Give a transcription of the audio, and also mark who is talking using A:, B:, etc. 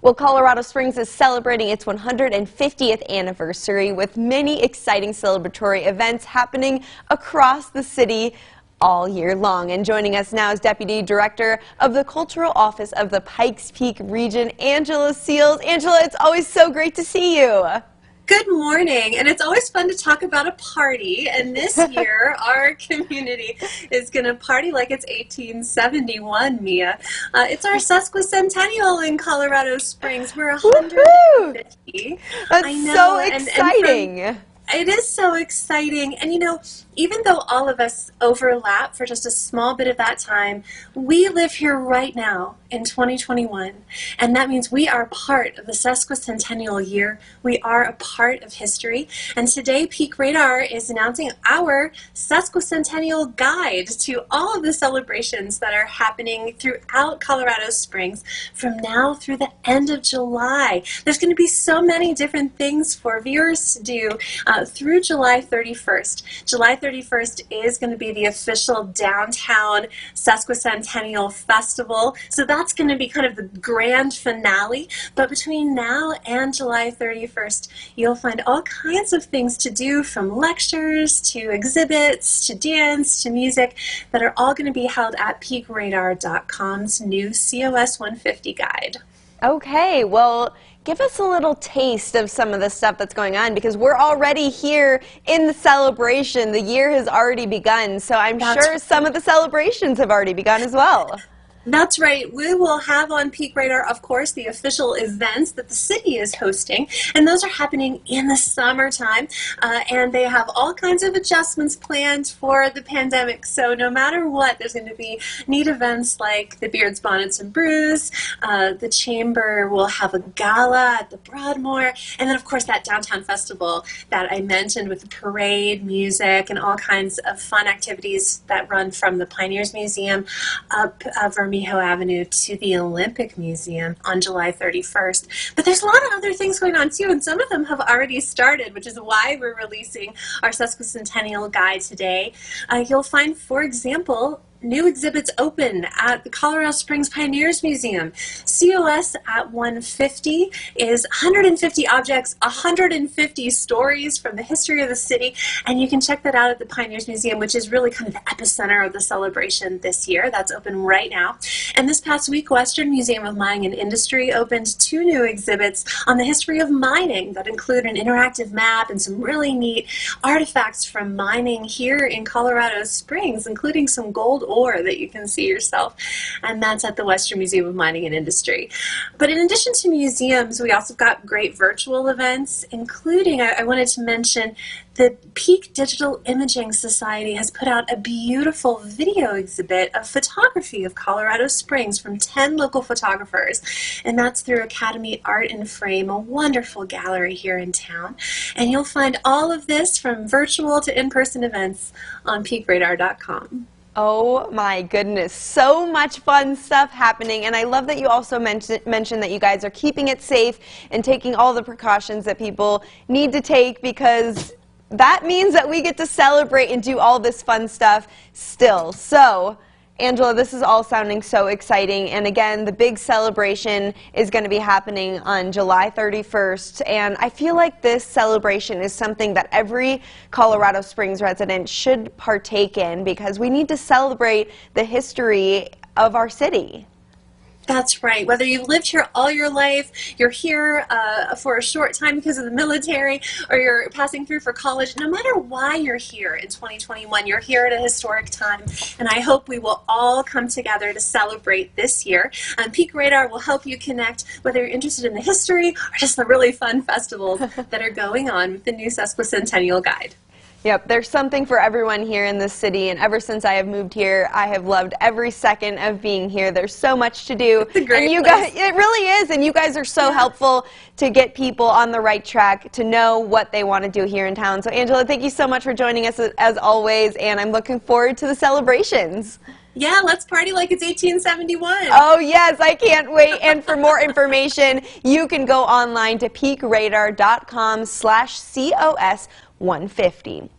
A: Well, Colorado Springs is celebrating its 150th anniversary with many exciting celebratory events happening across the city all year long. And joining us now is Deputy Director of the Cultural Office of the Pikes Peak Region, Angela Seals. Angela, it's always so great to see you.
B: Good morning, and it's always fun to talk about a party, and this year our community is going to party like it's 1871, Mia. It's our Sesquicentennial in Colorado Springs. We're 150.
A: That's
B: I know,
A: so exciting.
B: It is so exciting, and you know, even though all of us overlap for just a small bit of that time, we live here right now in 2021, and that means we are part of the Sesquicentennial year. We are a part of history, and today Peak Radar is announcing our Sesquicentennial guide to all of the celebrations that are happening throughout Colorado Springs from now through the end of July. There's going to be so many different things for viewers to do through July 31st. July 31st is going to be the official downtown Sesquicentennial Festival, so that's going to be kind of the grand finale. But between now and July 31st, you'll find all kinds of things to do, from lectures to exhibits to dance to music, that are all going to be held at peakradar.com's new COS 150 guide.
A: Okay, well, give us a little taste of some of the stuff that's going on, because we're already here in the celebration. The year has already begun, so I'm sure some of the celebrations have already begun as well.
B: That's right. We will have on Peak Radar, of course, the official events that the city is hosting, and those are happening in the summertime, and they have all kinds of adjustments planned for the pandemic. So no matter what, there's going to be neat events like the Beards, Bonnets, and Brews. The Chamber will have a gala at the Broadmoor, and then, of course, that downtown festival that I mentioned with the parade, music, and all kinds of fun activities that run from the Pioneers Museum up Vermejo Avenue to the Olympic Museum on July 31st. But there's a lot of other things going on too, and some of them have already started, which is why we're releasing our Sesquicentennial guide today. You'll find, for example, new exhibits open at the Colorado Springs Pioneers Museum. COS at 150 is 150 objects, 150 stories from the history of the city, and you can check that out at the Pioneers Museum, which is really kind of the epicenter of the celebration this year. That's open right now. And this past week, Western Museum of Mining and Industry opened 2 new exhibits on the history of mining that include an interactive map and some really neat artifacts from mining here in Colorado Springs, including some gold ore that you can see yourself, and that's at the Western Museum of Mining and Industry. But in addition to museums, we also got great virtual events, including, I wanted to mention, the Peak Digital Imaging Society has put out a beautiful video exhibit of photography of Colorado Springs from 10 local photographers, and that's through Academy Art and Frame, a wonderful gallery here in town. And you'll find all of this, from virtual to in-person events, on peakradar.com.
A: Oh my goodness, so much fun stuff happening, and I love that you also mentioned that you guys are keeping it safe and taking all the precautions that people need to take, because that means that we get to celebrate and do all this fun stuff still. So, Angela, this is all sounding so exciting, and again, the big celebration is going to be happening on July 31st, and I feel like this celebration is something that every Colorado Springs resident should partake in, because we need to celebrate the history of our city.
B: That's right. Whether you've lived here all your life, you're here for a short time because of the military, or you're passing through for college, no matter why you're here in 2021, you're here at a historic time, and I hope we will all come together to celebrate this year. Peak Radar will help you connect, whether you're interested in the history or just the really fun festivals that are going on with the new Sesquicentennial Guide.
A: Yep, there's something for everyone here in this city, and ever since I have moved here, I have loved every second of being here. There's so much to do.
B: It's a great
A: and
B: place.
A: It really is, and you guys are so helpful to get people on the right track to know what they want to do here in town. So, Angela, thank you so much for joining us as always, and I'm looking forward to the celebrations.
B: Yeah, let's party like it's 1871.
A: Oh, yes, I can't wait. And for more information, you can go online to peakradar.com/COS150.